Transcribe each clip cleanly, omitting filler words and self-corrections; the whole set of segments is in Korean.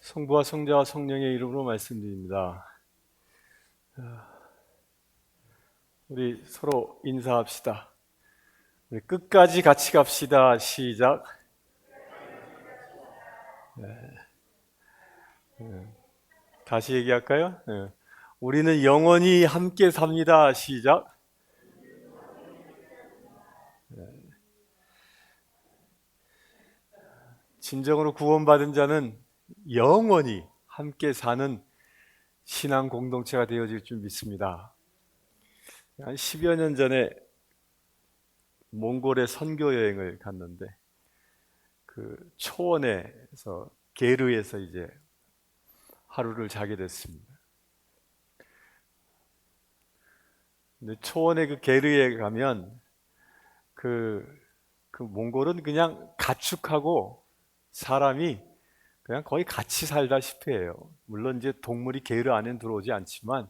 성부와 성자와 성령의 이름으로 말씀드립니다. 우리 서로 인사합시다. 우리 끝까지 같이 갑시다. 시작. 다시 얘기할까요? 우리는 영원히 함께 삽니다. 시작. 진정으로 구원받은 자는 영원히 함께 사는 신앙 공동체가 되어질 줄 믿습니다. 한 10여 년 전에 몽골에 선교 여행을 갔는데 그 초원에서 게르에서 이제 하루를 자게 됐습니다. 근데 초원의 그 게르에 가면 그 몽골은 그냥 가축하고 사람이 그냥 거의 같이 살다시피 해요. 물론 이제 동물이 게르 안에 들어오지 않지만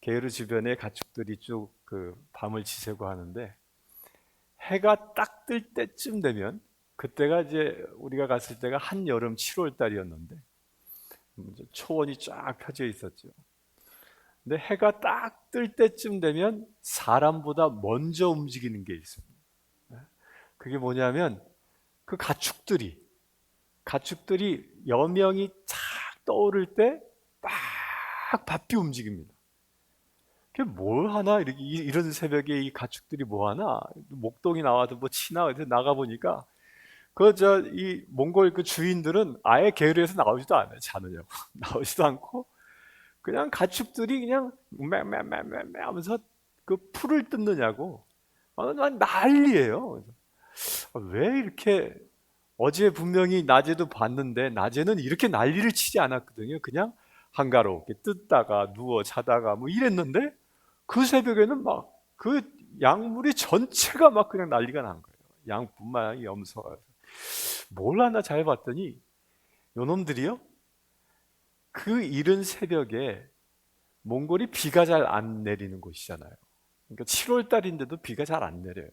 게르 주변에 가축들이 쭉 그 밤을 지새고 하는데 해가 딱 뜰 때쯤 되면 그때가 이제 우리가 갔을 때가 한여름 7월 달이었는데 초원이 쫙 펴져 있었죠. 근데 해가 딱 뜰 때쯤 되면 사람보다 먼저 움직이는 게 있습니다. 그게 뭐냐면 그 가축들이 여명이 착 떠오를 때 막 바삐 움직입니다. 그게 뭘 하나? 이렇게 이런 새벽에 이 가축들이 뭐 하나? 목동이 나와도 뭐 치나 어디 나가 보니까 이 몽골 그 주인들은 아예 게르에서 나오지도 않아요. 자느냐고 나오지도 않고 그냥 가축들이 그냥 매매매매매 하면서 그 풀을 뜯느냐고 난리예요. 왜 이렇게 어제 분명히 낮에도 봤는데 낮에는 이렇게 난리를 치지 않았거든요. 그냥 한가롭게 뜯다가 누워 자다가 뭐 이랬는데 그 새벽에는 막 그 양물이 전체가 막 그냥 난리가 난 거예요. 양뿐만 아니라 염소가. 뭘 하나 잘 봤더니 요놈들이요. 그 이른 새벽에 몽골이 비가 잘 안 내리는 곳이잖아요. 그러니까 7월 달인데도 비가 잘 안 내려요.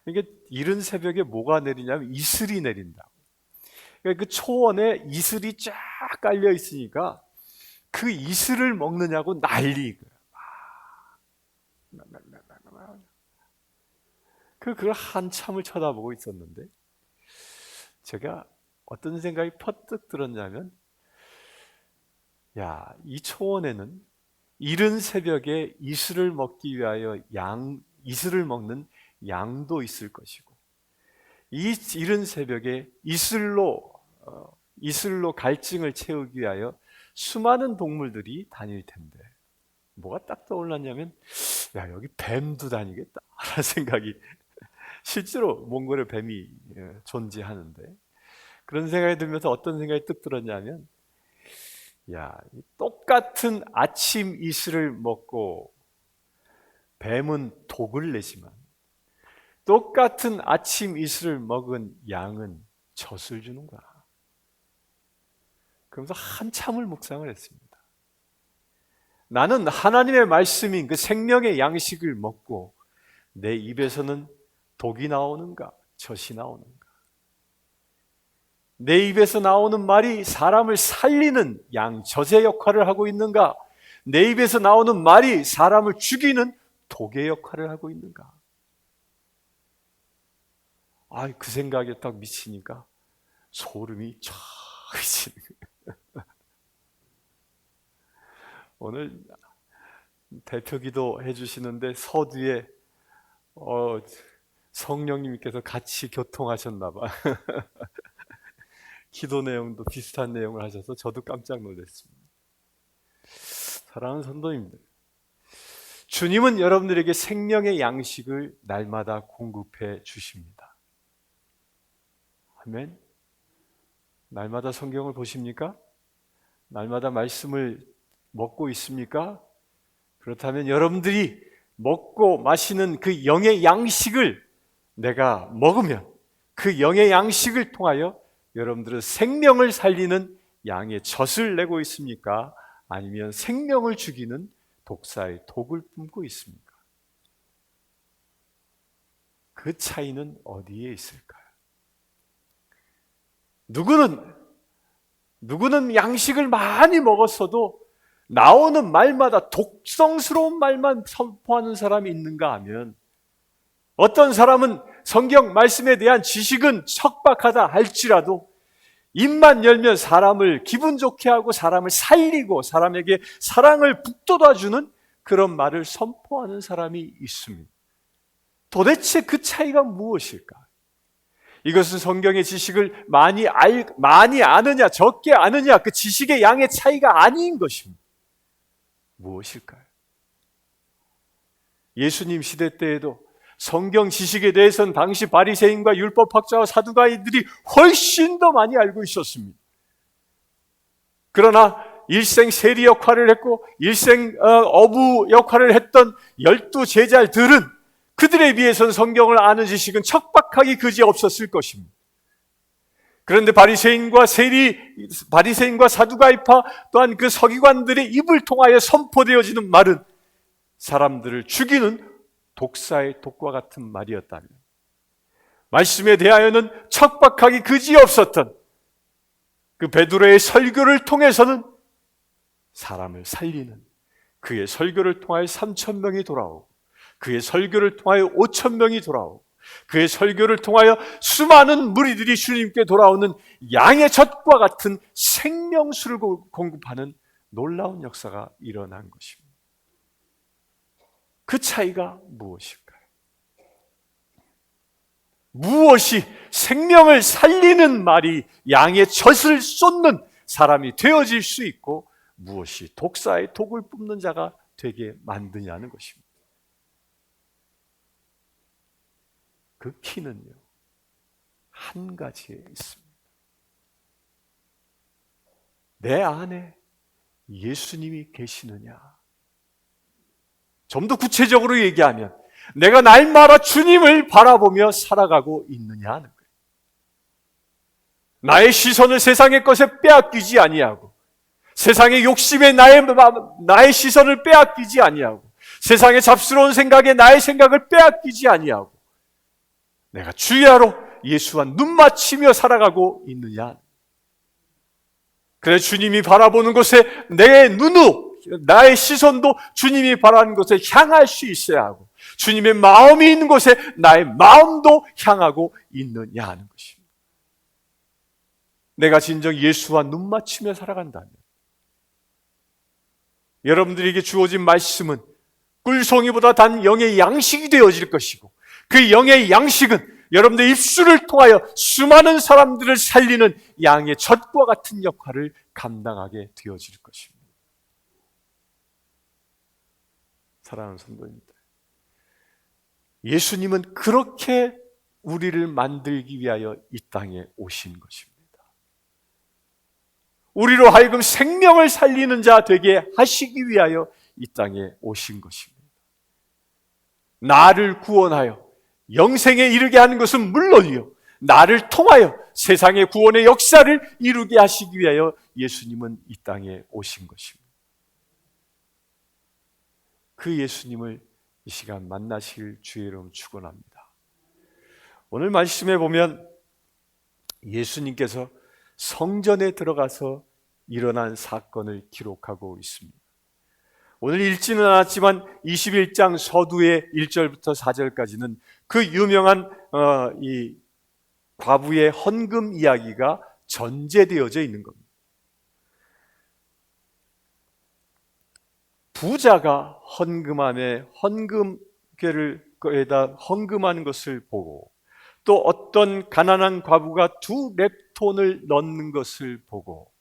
그러니까 이른 새벽에 뭐가 내리냐면 이슬이 내린다. 그러니까 그 초원에 이슬이 쫙 깔려 있으니까 그 이슬을 먹느냐고 난리. 그걸 한참을 쳐다보고 있었는데 제가 어떤 생각이 퍼뜩 들었냐면 이 초원에는 이른 새벽에 이슬을 먹기 위하여 이슬을 먹는 양도 있을 것이고 이 이른 새벽에 이슬로 갈증을 채우기 위하여 수많은 동물들이 다닐 텐데 뭐가 딱 떠올랐냐면 여기 뱀도 다니겠다 하는 생각이 실제로 몽골에 뱀이 존재하는데 그런 생각이 들면서 어떤 생각이 뜩 들었냐면 똑같은 아침 이슬을 먹고 뱀은 독을 내지만 똑같은 아침 이슬을 먹은 양은 젖을 주는구나. 그러면서 한참을 묵상을 했습니다. 나는 하나님의 말씀인 그 생명의 양식을 먹고 내 입에서는 독이 나오는가, 젖이 나오는가? 내 입에서 나오는 말이 사람을 살리는 젖의 역할을 하고 있는가? 내 입에서 나오는 말이 사람을 죽이는 독의 역할을 하고 있는가? 그 생각에 딱 미치니까 소름이 쫙 끼치는 거예요. 오늘 대표 기도 해주시는데 서두에 성령님께서 같이 교통하셨나 봐. 기도 내용도 비슷한 내용을 하셔서 저도 깜짝 놀랐습니다. 사랑하는 성도님들, 주님은 여러분들에게 생명의 양식을 날마다 공급해 주십니다. 아멘. 날마다 성경을 보십니까? 날마다 말씀을 먹고 있습니까? 그렇다면 여러분들이 먹고 마시는 그 영의 양식을 내가 먹으면 그 영의 양식을 통하여 여러분들은 생명을 살리는 양의 젖을 내고 있습니까? 아니면 생명을 죽이는 독사의 독을 뿜고 있습니까? 그 차이는 어디에 있을까요? 누구는 누구는 양식을 많이 먹었어도 나오는 말마다 독성스러운 말만 선포하는 사람이 있는가 하면, 어떤 사람은 성경 말씀에 대한 지식은 척박하다 할지라도 입만 열면 사람을 기분 좋게 하고 사람을 살리고 사람에게 사랑을 북돋아주는 그런 말을 선포하는 사람이 있습니다. 도대체 그 차이가 무엇일까? 이것은 성경의 지식을 많이 아느냐 적게 아느냐, 그 지식의 양의 차이가 아닌 것입니다. 무엇일까요? 예수님 시대 때에도 성경 지식에 대해서는 당시 바리새인과 율법학자와 사두가이들이 훨씬 더 많이 알고 있었습니다. 그러나 일생 세리 역할을 했고 일생 어부 역할을 했던 12제자들은 그들에 비해서는 성경을 아는 지식은 척박하기 그지없었을 것입니다. 그런데 바리새인과 사두가이파 또한 그 서기관들의 입을 통하여 선포되어지는 말은 사람들을 죽이는 독사의 독과 같은 말이었다면, 말씀에 대하여는 척박하기 그지없었던 그 베드로의 설교를 통해서는 사람을 살리는, 그의 설교를 통하여 3,000명이 돌아오고, 그의 설교를 통하여 5,000명이 돌아오고, 그의 설교를 통하여 수많은 무리들이 주님께 돌아오는 양의 젖과 같은 생명수를 공급하는 놀라운 역사가 일어난 것입니다. 그 차이가 무엇일까요? 무엇이 생명을 살리는 말이 양의 젖을 쏟는 사람이 되어질 수 있고, 무엇이 독사의 독을 뿜는 자가 되게 만드냐는 것입니다. 그 키는요, 한 가지에 있습니다. 내 안에 예수님이 계시느냐. 좀 더 구체적으로 얘기하면 내가 날마다 주님을 바라보며 살아가고 있느냐 하는 거예요. 나의 시선을 세상의 것에 빼앗기지 아니하고, 세상의 욕심에 나의 시선을 빼앗기지 아니하고, 세상의 잡스러운 생각에 나의 생각을 빼앗기지 아니하고, 내가 주야로 예수와 눈 맞추며 살아가고 있느냐. 그래, 주님이 바라보는 곳에 내 나의 시선도 주님이 바라는 곳에 향할 수 있어야 하고, 주님의 마음이 있는 곳에 나의 마음도 향하고 있느냐 하는 것입니다. 내가 진정 예수와 눈 맞추며 살아간다면, 여러분들에게 주어진 말씀은 꿀송이보다 단 영의 양식이 되어질 것이고, 그 영의 양식은 여러분들 입술을 통하여 수많은 사람들을 살리는 양의 젖과 같은 역할을 감당하게 되어질 것입니다. 사랑하는 성도님들, 예수님은 그렇게 우리를 만들기 위하여 이 땅에 오신 것입니다. 우리로 하여금 생명을 살리는 자 되게 하시기 위하여 이 땅에 오신 것입니다. 나를 구원하여 영생에 이르게 하는 것은 물론이요, 나를 통하여 세상의 구원의 역사를 이루게 하시기 위하여 예수님은 이 땅에 오신 것입니다. 그 예수님을 이 시간 만나실 주의 이름 축원합니다. 오늘 말씀에 보면 예수님께서 성전에 들어가서 일어난 사건을 기록하고 있습니다. 오늘 읽지는 않았지만 21장 서두의 1절부터 4절까지는 그 유명한 이 과부의 헌금 이야기가 전제되어져 있는 겁니다. 부자가 헌금함에 헌금궤에다 헌금하는 것을 보고, 또 어떤 가난한 과부가 2렙톤을 넣는 것을 보고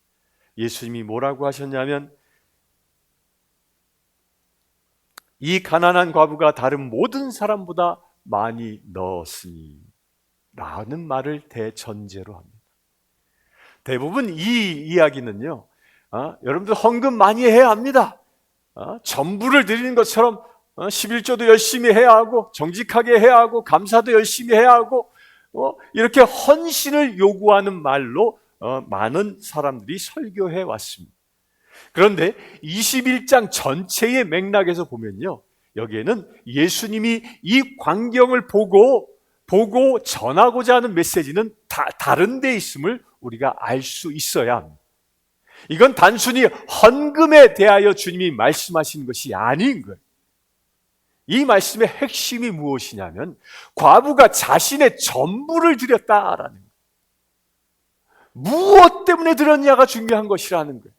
예수님이 뭐라고 하셨냐면, 이 가난한 과부가 다른 모든 사람보다 많이 넣었으니 라는 말을 대전제로 합니다. 대부분 이 이야기는요, 여러분들 헌금 많이 해야 합니다. 전부를 드리는 것처럼 11조도 열심히 해야 하고, 정직하게 해야 하고, 감사도 열심히 해야 하고, 이렇게 헌신을 요구하는 말로 많은 사람들이 설교해 왔습니다. 그런데 21장 전체의 맥락에서 보면요, 여기에는 예수님이 이 광경을 보고 전하고자 하는 메시지는 다른 데 있음을 우리가 알 수 있어야 합니다. 이건 단순히 헌금에 대하여 주님이 말씀하시는 것이 아닌 거예요. 이 말씀의 핵심이 무엇이냐면 과부가 자신의 전부를 드렸다라는 거예요. 무엇 때문에 드렸냐가 중요한 것이라는 거예요.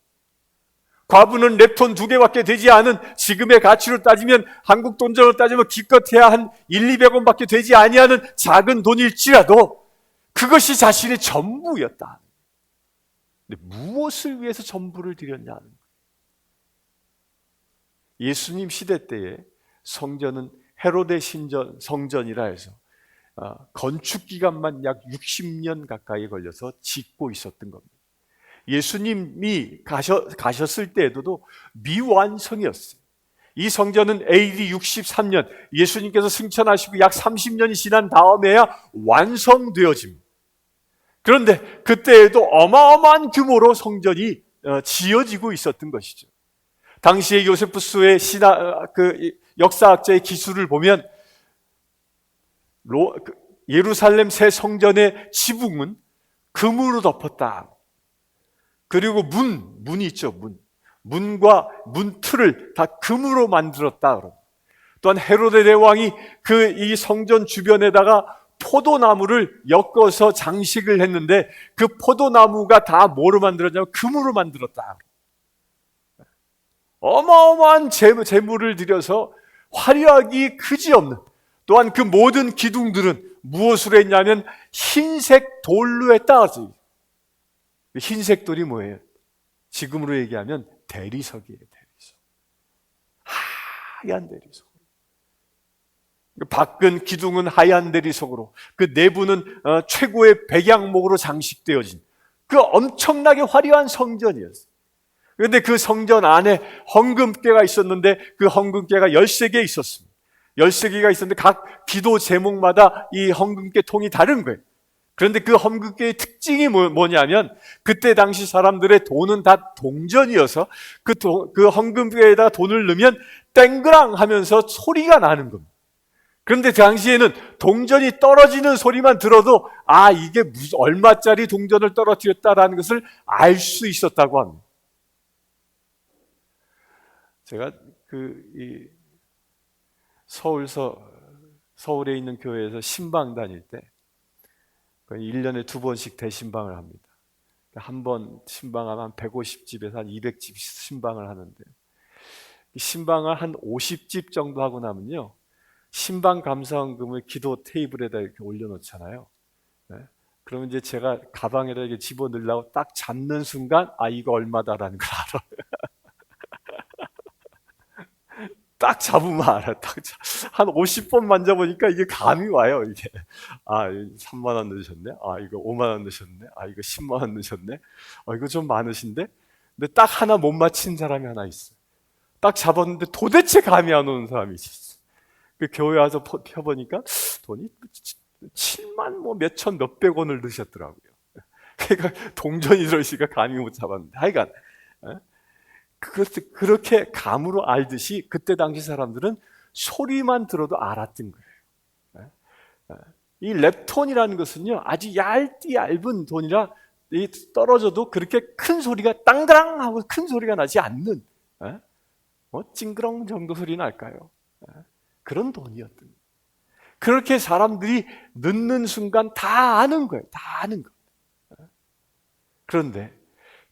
과부는 랩톤 2개밖에 되지 않은 지금의 가치로 따지면 한국 돈으로 따지면 기껏해야 한 200~200원밖에 되지 아니하는 작은 돈일지라도 그것이 자신의 전부였다. 근데 무엇을 위해서 전부를 드렸냐는 거예요. 예수님 시대 때에 성전은 헤로데 성전이라 해서 건축 기간만 약 60년 가까이 걸려서 짓고 있었던 겁니다. 예수님이 가셨을 때에도 미완성이었어요. 이 성전은 AD 63년 예수님께서 승천하시고 약 30년이 지난 다음에야 완성되어집니다. 그런데 그때에도 어마어마한 규모로 성전이 지어지고 있었던 것이죠. 당시에 요세푸스의 역사학자의 기술을 보면 예루살렘 새 성전의 지붕은 금으로 덮었다. 그리고 문이 있죠. 문과 문틀을 다 금으로 만들었다. 또한 헤로데 대왕이 이 성전 주변에다가 포도나무를 엮어서 장식을 했는데 그 포도나무가 다 뭐로 만들었냐면 금으로 만들었다. 어마어마한 재물을 들여서 화려하기 그지없는, 또한 그 모든 기둥들은 무엇으로 했냐면 흰색 돌로 했다. 흰색 돌이 뭐예요? 지금으로 얘기하면 대리석이에요. 대리석. 하얀 대리석. 밖은 기둥은 하얀 대리석으로, 그 내부는 최고의 백양목으로 장식되어진 그 엄청나게 화려한 성전이었어요. 그런데 그 성전 안에 헌금궤가 있었는데 그 헌금궤가 13개 있었습니다. 13개가 있었는데 각 기도 제목마다 이 헌금궤 통이 다른 거예요. 그런데 그 헌금궤의 특징이 뭐냐면 그때 당시 사람들의 돈은 다 동전이어서 그 헌금궤에다가 돈을 넣으면 땡그랑 하면서 소리가 나는 겁니다. 그런데 당시에는 동전이 떨어지는 소리만 들어도 이게 무슨 얼마짜리 동전을 떨어뜨렸다라는 것을 알 수 있었다고 합니다. 제가 서울에 있는 교회에서 신방 다닐 때 1년에 2번씩 대신방을 합니다. 한 번 신방하면 한 150집에서 한 200집 신방을 하는데, 신방을 한 50집 정도 하고 나면요, 신방 감사헌금을 기도 테이블에다 이렇게 올려놓잖아요. 네? 그러면 이제 제가 가방에다 이렇게 집어넣으려고 딱 잡는 순간 이거 얼마다라는 걸 알아요. 딱 잡으면 알아요. 한 50번 만져보니까 이게 감이 와요. 이게 3만 원 넣으셨네. 이거 5만 원 넣으셨네. 이거 10만 원 넣으셨네. 이거 좀 많으신데. 근데 딱 하나 못 맞힌 사람이 하나 있어요. 딱 잡았는데 도대체 감이 안 오는 사람이 있었어요. 그 교회 와서 펴보니까 돈이 7만 몇천 몇백 원을 넣으셨더라고요. 그러니까 동전이 들어있으니까 감이 못 잡았는데, 하여간 그렇게 감으로 알듯이 그때 당시 사람들은 소리만 들어도 알았던 거예요. 이 랩톤이라는 것은요, 아주 얇은 돈이라 떨어져도 그렇게 큰 소리가 땅그랑 하고 큰 소리가 나지 않는, 찡그렁 정도 소리 날까요? 그런 돈이었던 거예요. 그렇게 사람들이 넣는 순간 다 아는 거예요. 다 아는 거예요. 그런데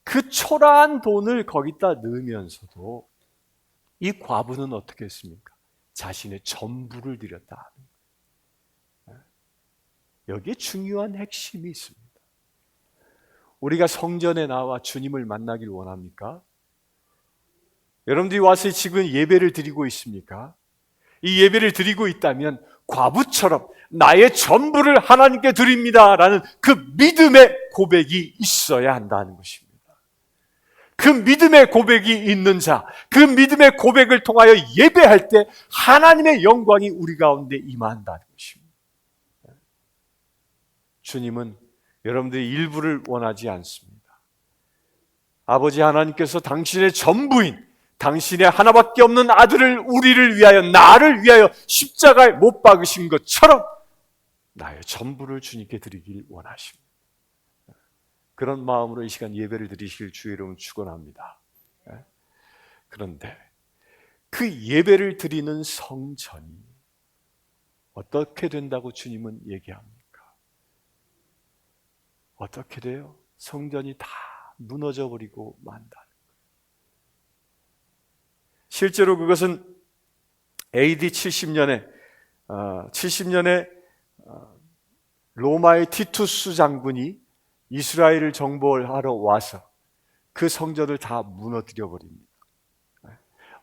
그 초라한 돈을 거기다 넣으면서도 이 과부는 어떻게 했습니까? 자신의 전부를 드렸다. 여기에 중요한 핵심이 있습니다. 우리가 성전에 나와 주님을 만나길 원합니까? 여러분들이 와서 지금 예배를 드리고 있습니까? 이 예배를 드리고 있다면 과부처럼 나의 전부를 하나님께 드립니다라는 그 믿음의 고백이 있어야 한다는 것입니다. 그 믿음의 고백이 있는 자, 그 믿음의 고백을 통하여 예배할 때 하나님의 영광이 우리 가운데 임한다는 것입니다. 주님은 여러분들의 일부를 원하지 않습니다. 아버지 하나님께서 당신의 전부인, 당신의 하나밖에 없는 아들을 우리를 위하여, 나를 위하여 십자가에 못 박으신 것처럼 나의 전부를 주님께 드리길 원하십니다. 그런 마음으로 이 시간 예배를 드리실 주의 이름을 축원합니다. 그런데 그 예배를 드리는 성전이 어떻게 된다고 주님은 얘기합니까? 어떻게 돼요? 성전이 다 무너져 버리고 만다. 실제로 그것은 AD 70년에 로마의 티투스 장군이 이스라엘을 정벌하러 와서 그 성전을 다 무너뜨려 버립니다.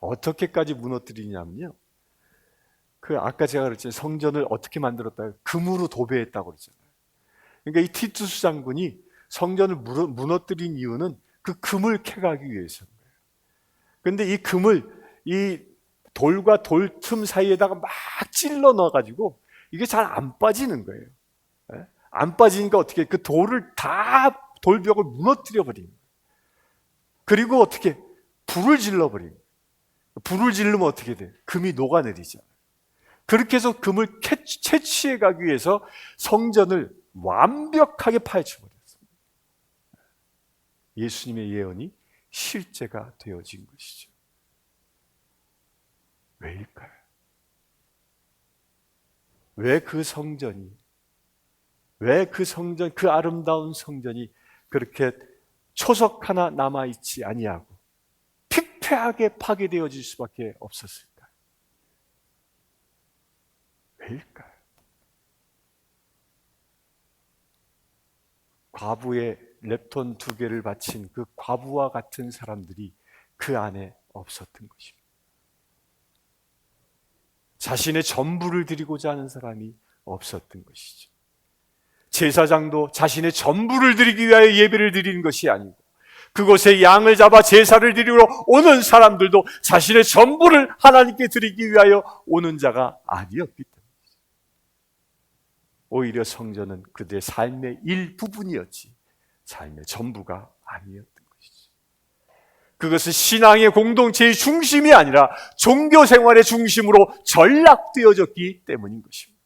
어떻게까지 무너뜨리냐면요, 그 아까 제가 그랬잖아요. 성전을 어떻게 만들었다? 금으로 도배했다고 그랬잖아요. 그러니까 이 티투스 장군이 성전을 무너뜨린 이유는 그 금을 캐가기 위해서인 거예요. 그런데 이 금을 이 돌과 돌 틈 사이에다가 막 찔러 넣어가지고 이게 잘 안 빠지는 거예요. 안 빠지니까 어떻게 그 돌을 다 돌벽을 무너뜨려 버린 거예요. 그리고 어떻게 불을 질러 버린 거예요. 불을 지르면 어떻게 돼요? 금이 녹아내리죠. 그렇게 해서 금을 채취해 가기 위해서 성전을 완벽하게 파헤쳐 버렸습니다. 예수님의 예언이 실제가 되어진 것이죠. 왜일까요? 왜 그 성전이, 그 아름다운 성전이 그렇게 초석 하나 남아있지 아니하고 팽팽하게 파괴되어질 수밖에 없었을까요? 왜일까요? 과부의 랩톤 2개를 바친 그 과부와 같은 사람들이 그 안에 없었던 것입니다. 자신의 전부를 드리고자 하는 사람이 없었던 것이죠. 제사장도 자신의 전부를 드리기 위하여 예배를 드리는 것이 아니고 그곳에 양을 잡아 제사를 드리러 오는 사람들도 자신의 전부를 하나님께 드리기 위하여 오는 자가 아니었기 때문이죠. 오히려 성전은 그들의 삶의 일부분이었지 삶의 전부가 아니었던 것이죠. 그것은 신앙의 공동체의 중심이 아니라 종교 생활의 중심으로 전락되어졌기 때문인 것입니다.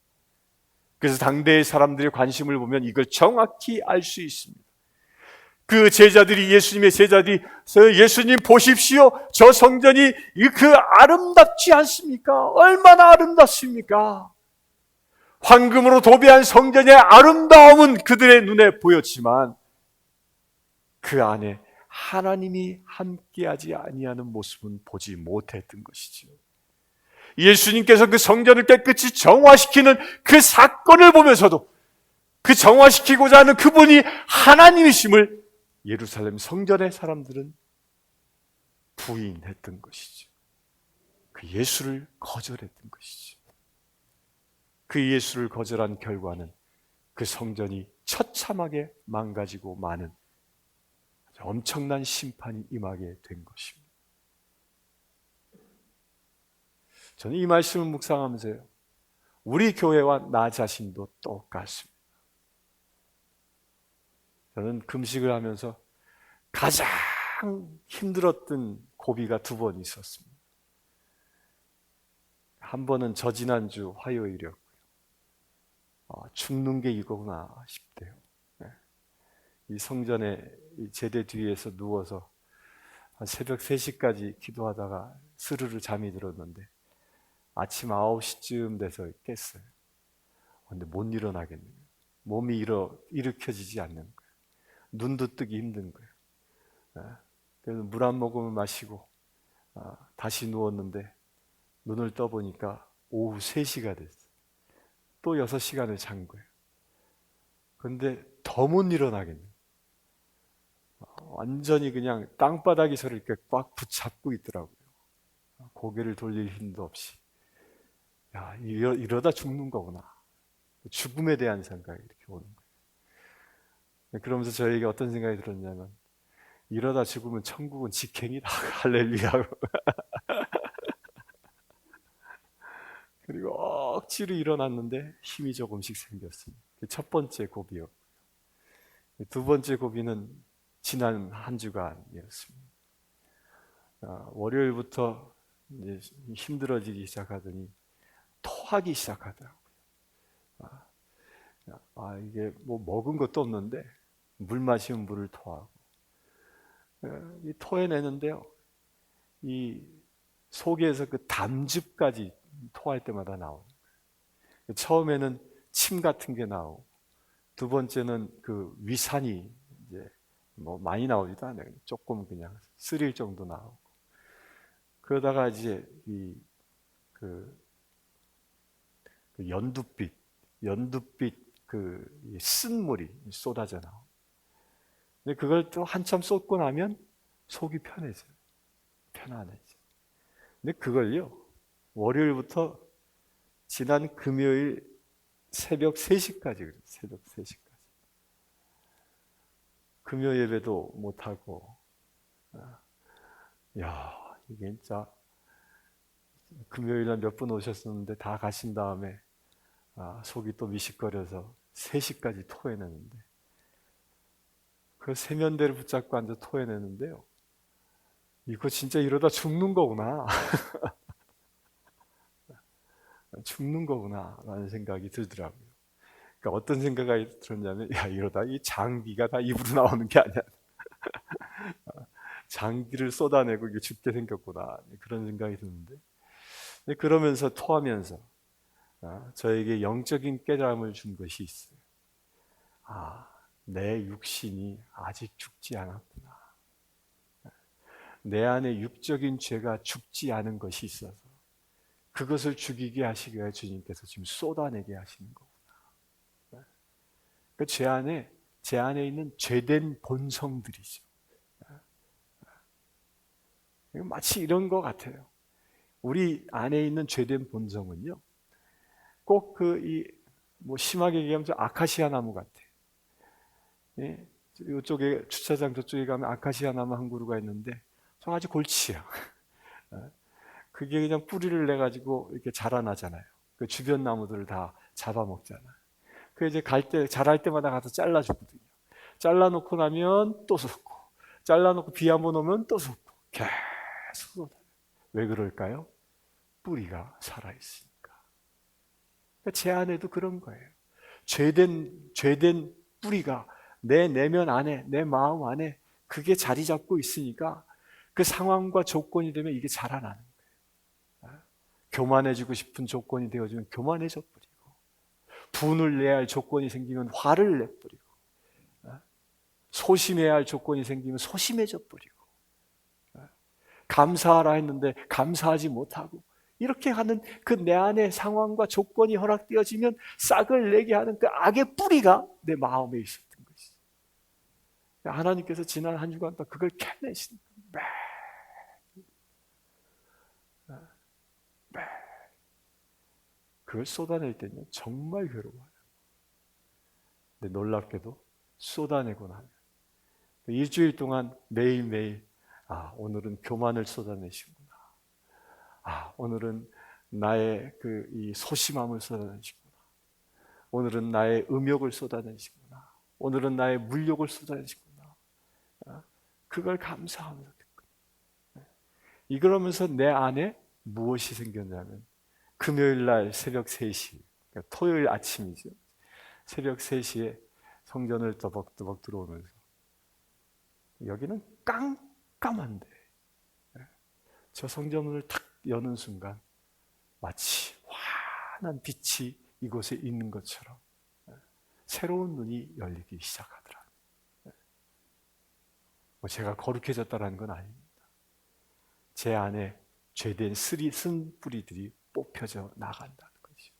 그래서 당대의 사람들의 관심을 보면 이걸 정확히 알 수 있습니다. 그 제자들이, 예수님의 제자들이, 예수님 보십시오, 저 성전이 그 아름답지 않습니까? 얼마나 아름답습니까? 황금으로 도배한 성전의 아름다움은 그들의 눈에 보였지만 그 안에 하나님이 함께하지 아니하는 모습은 보지 못했던 것이죠. 예수님께서 그 성전을 깨끗이 정화시키는 그 사건을 보면서도 그 정화시키고자 하는 그분이 하나님이심을 예루살렘 성전의 사람들은 부인했던 것이죠. 그 예수를 거절했던 것이죠. 그 예수를 거절한 결과는 그 성전이 처참하게 망가지고 마는 엄청난 심판이 임하게 된 것입니다. 저는 이 말씀을 묵상하면서요, 우리 교회와 나 자신도 똑같습니다. 저는 금식을 하면서 가장 힘들었던 고비가 2번 있었습니다. 한 번은 저지난주 화요일이었고요. 죽는 게 이거구나 싶대요. 이 성전에 이 제대 뒤에서 누워서 한 새벽 3시까지 기도하다가 스르르 잠이 들었는데 아침 9시쯤 돼서 깼어요. 근데 못 일어나겠네요. 몸이 일으켜지지 않는 거예요. 눈도 뜨기 힘든 거예요. 그래서 물 한 모금을 마시고 다시 누웠는데 눈을 떠보니까 오후 3시가 됐어요. 또 6시간을 잔 거예요. 그런데 더 못 일어나겠네요. 완전히 그냥 땅바닥에 저를 이렇게 꽉 붙잡고 있더라고요. 고개를 돌릴 힘도 없이. 야, 이러다 죽는 거구나. 죽음에 대한 생각이 이렇게 오는 거예요. 그러면서 저에게 어떤 생각이 들었냐면, 이러다 죽으면 천국은 직행이다. 할렐루야. 그리고 억지로 일어났는데 힘이 조금씩 생겼습니다. 첫 번째 고비였고요. 2번째 고비는 지난 한 주간이었습니다. 월요일부터 이제 힘들어지기 시작하더니 토하기 시작하더라고요. 이게 뭐 먹은 것도 없는데 물 마시면 물을 토하고, 이 토해내는데요, 이 속에서 그 담즙까지 토할 때마다 나오는 거예요. 처음에는 침 같은 게 나오고, 두 번째는 그 위산이 이제 뭐 많이 나오지도 않아요. 조금 그냥 쓰릴 정도 나오고. 그러다가 이제 그 연두빛 그 쓴물이 쏟아져 나오고. 근데 그걸 또 한참 쏟고 나면 속이 편해져요. 편안해져. 근데 그걸요, 월요일부터 지난 금요일 새벽 3시까지 그래요. 새벽 3시까지. 금요 예배도 못하고, 야, 이게 진짜 금요일날 몇 분 오셨었는데 다 가신 다음에 속이 또 미식거려서 3시까지 토해내는데, 그 세면대를 붙잡고 앉아 토해내는데요, 이거 진짜 이러다 죽는 거구나. 죽는 거구나 라는 생각이 들더라고요. 그러니까 어떤 생각이 들었냐면, 야, 이러다 이 장기가 다 입으로 나오는 게 아니야. 장기를 쏟아내고 이게 죽게 생겼구나, 그런 생각이 드는데, 그러면서 토하면서 저에게 영적인 깨달음을 준 것이 있어요. 내 육신이 아직 죽지 않았구나. 내 안에 육적인 죄가 죽지 않은 것이 있어서 그것을 죽이게 하시기 위해 주님께서 지금 쏟아내게 하시는 거구나. 그 제 안에 있는 죄된 본성들이죠. 마치 이런 것 같아요. 우리 안에 있는 죄된 본성은요, 꼭 뭐 심하게 얘기하면 아카시아 나무 같아. 예? 이쪽에 주차장 저쪽에 가면 아카시아 나무 한 그루가 있는데 저 아주 골치야. 그게 그냥 뿌리를 내 가지고 이렇게 자라나잖아요. 그 주변 나무들을 다 잡아먹잖아요. 그 이제 자랄 때마다 가서 잘라주거든요. 잘라놓고 나면 또 쏟고, 잘라놓고 비 한번 오면 또 쏟고, 계속 쏟아요. 왜 그럴까요? 뿌리가 살아있으니까. 그러니까 제 안에도 그런 거예요. 죄된 뿌리가 내 내면 안에, 내 마음 안에 그게 자리 잡고 있으니까 그 상황과 조건이 되면 이게 자라나는 거예요. 교만해지고 싶은 조건이 되어지면 교만해져 버리고, 분을 내야 할 조건이 생기면 화를 내버리고, 소심해야 할 조건이 생기면 소심해져 버리고, 감사하라 했는데 감사하지 못하고, 이렇게 하는 그 내 안의 상황과 조건이 허락되어지면 싹을 내게 하는 그 악의 뿌리가 내 마음에 있었던 것이죠. 하나님께서 지난 한 주간 동안 그걸 캐내시는 거예요. 그걸 쏟아낼 때는 정말 괴로워요. 근데 놀랍게도 쏟아내고 나면 일주일 동안 매일매일 오늘은 교만을 쏟아내시구나. 오늘은 나의 이 소심함을 쏟아내시구나. 오늘은 나의 음욕을 쏟아내시구나. 오늘은 나의 물욕을 쏟아내시구나. 그걸 감사하면서 듣고, 이러면서 내 안에 무엇이 생겼냐면, 금요일 날 새벽 3시, 그러니까 토요일 아침이죠. 새벽 3시에 성전을 떠벅떠벅 들어오면서, 여기는 깜깜한데 저 성전문을 탁 여는 순간 마치 환한 빛이 이곳에 있는 것처럼 새로운 눈이 열리기 시작하더라. 제가 거룩해졌다는 건 아닙니다. 제 안에 죄된 쓴 뿌리들이 뽑혀져 나간다는 거죠.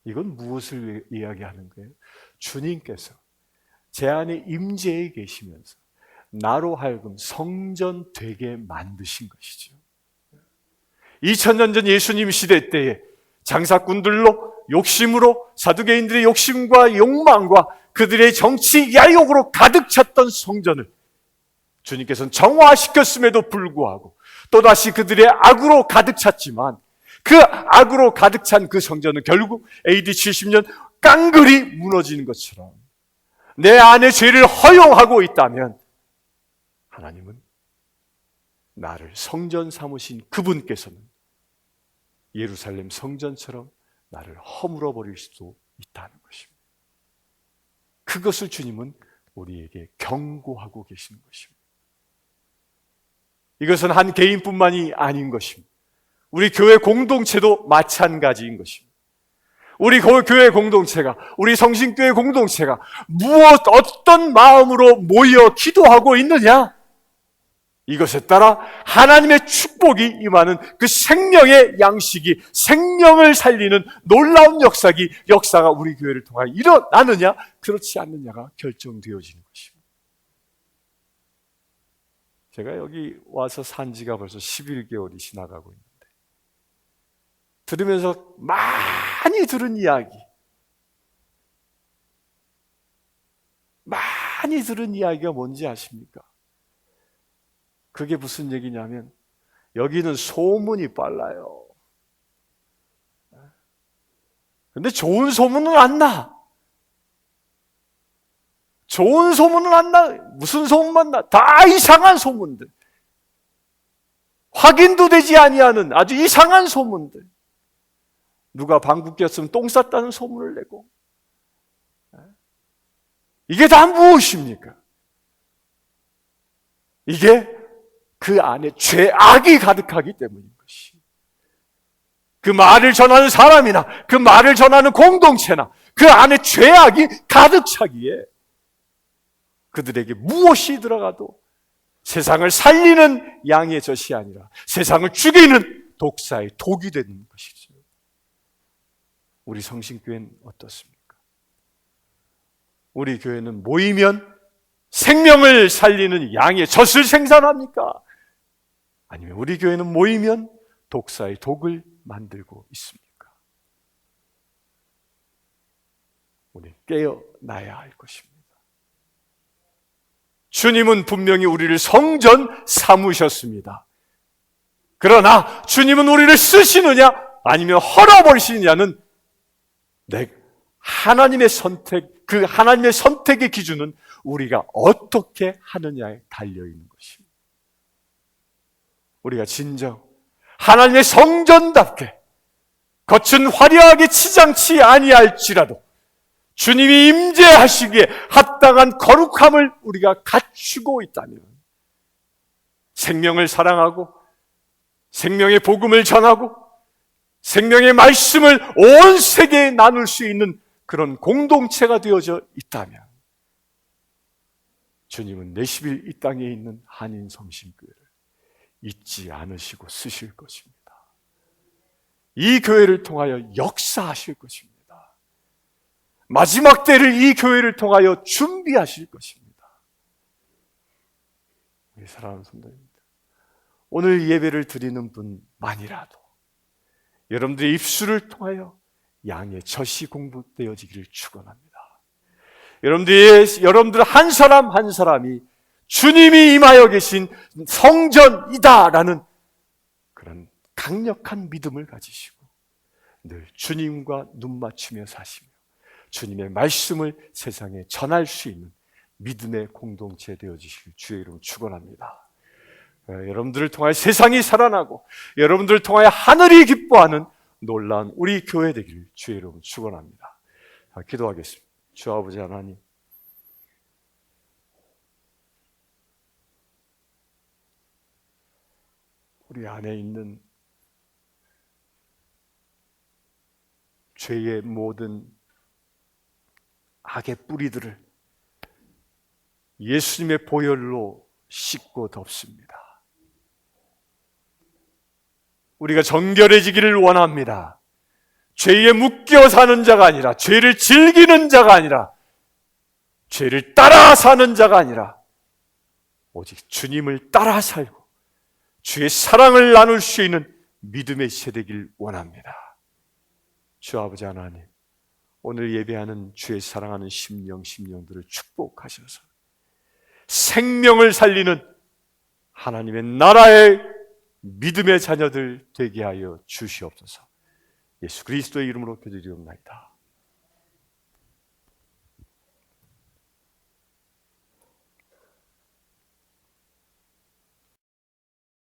이건 무엇을 이야기하는 거예요? 주님께서 제 안에 임재해 계시면서 나로 하여금 성전 되게 만드신 것이죠. 2000년 전 예수님 시대 때에 장사꾼들로 욕심으로, 사두개인들의 욕심과 욕망과 그들의 정치 야욕으로 가득 찼던 성전을 주님께서는 정화시켰음에도 불구하고 또다시 그들의 악으로 가득 찼지만, 그 악으로 가득 찬 그 성전은 결국 AD 70년 깡그리 무너지는 것처럼 내 안에 죄를 허용하고 있다면 하나님은 나를 성전 삼으신 그분께서는 예루살렘 성전처럼 나를 허물어 버릴 수도 있다는 것입니다. 그것을 주님은 우리에게 경고하고 계시는 것입니다. 이것은 한 개인뿐만이 아닌 것입니다. 우리 교회 공동체도 마찬가지인 것입니다. 우리 교회 공동체가, 우리 성신교회 공동체가 어떤 마음으로 모여 기도하고 있느냐? 이것에 따라 하나님의 축복이 임하는 그 생명의 양식이, 생명을 살리는 놀라운 역사가 우리 교회를 통하여 일어나느냐, 그렇지 않느냐가 결정되어지는 것입니다. 제가 여기 와서 산 지가 벌써 11개월이 지나가고 있는데, 들으면서 많이 들은 이야기가 뭔지 아십니까? 그게 무슨 얘기냐면, 여기는 소문이 빨라요. 근데 좋은 소문은 안 나. 좋은 소문은 안 나. 무슨 소문만 나? 다 이상한 소문들. 확인도 되지 아니하는 아주 이상한 소문들. 누가 방귀 꼈으면 똥 쌌다는 소문을 내고. 이게 다 무엇입니까? 이게 그 안에 죄악이 가득하기 때문인 것이. 그 말을 전하는 사람이나 그 말을 전하는 공동체나 그 안에 죄악이 가득 차기에 그들에게 무엇이 들어가도 세상을 살리는 양의 젖이 아니라 세상을 죽이는 독사의 독이 되는 것이죠. 우리 성신교회는 어떻습니까? 우리 교회는 모이면 생명을 살리는 양의 젖을 생산합니까? 아니면 우리 교회는 모이면 독사의 독을 만들고 있습니까? 우리 깨어나야 할 것입니다. 주님은 분명히 우리를 성전 삼으셨습니다. 그러나 주님은 우리를 쓰시느냐 아니면 헐어버리시느냐는 하나님의 선택, 그 하나님의 선택의 기준은 우리가 어떻게 하느냐에 달려있는 것입니다. 우리가 진정 하나님의 성전답게 겉은 화려하게 치장치 아니할지라도 주님이 임재하시기에 합당한 거룩함을 우리가 갖추고 있다면, 생명을 사랑하고 생명의 복음을 전하고 생명의 말씀을 온 세계에 나눌 수 있는 그런 공동체가 되어져 있다면, 주님은 내십일 이 땅에 있는 한인 성신교회를 잊지 않으시고 쓰실 것입니다. 이 교회를 통하여 역사하실 것입니다. 마지막 때를 이 교회를 통하여 준비하실 것입니다. 우리 사랑하는 성도님들, 오늘 예배를 드리는 분만이라도 여러분들의 입술을 통하여 양의 젖이 공급되어지기를 축원합니다. 여러분들 한 사람 한 사람이 주님이 임하여 계신 성전이다라는 그런 강력한 믿음을 가지시고 늘 주님과 눈 맞추며 사시며 주님의 말씀을 세상에 전할 수 있는 믿음의 공동체 되어지실 주의 이름 축원합니다. 여러분들을 통하여 세상이 살아나고 여러분들을 통하여 하늘이 기뻐하는 놀라운 우리 교회 되기를 주의 이름 축원합니다. 기도하겠습니다. 주 아버지 하나님, 우리 안에 있는 죄의 모든 악의 뿌리들을 예수님의 보혈로 씻고 덮습니다. 우리가 정결해지기를 원합니다. 죄에 묶여 사는 자가 아니라, 죄를 즐기는 자가 아니라, 죄를 따라 사는 자가 아니라 오직 주님을 따라 살고 주의 사랑을 나눌 수 있는 믿음의 세대길 원합니다. 주 아버지 하나님, 오늘 예배하는 주의 사랑하는 심령들을 축복하셔서 생명을 살리는 하나님의 나라의 믿음의 자녀들 되게 하여 주시옵소서. 예수 그리스도의 이름으로 기도드리옵나이다.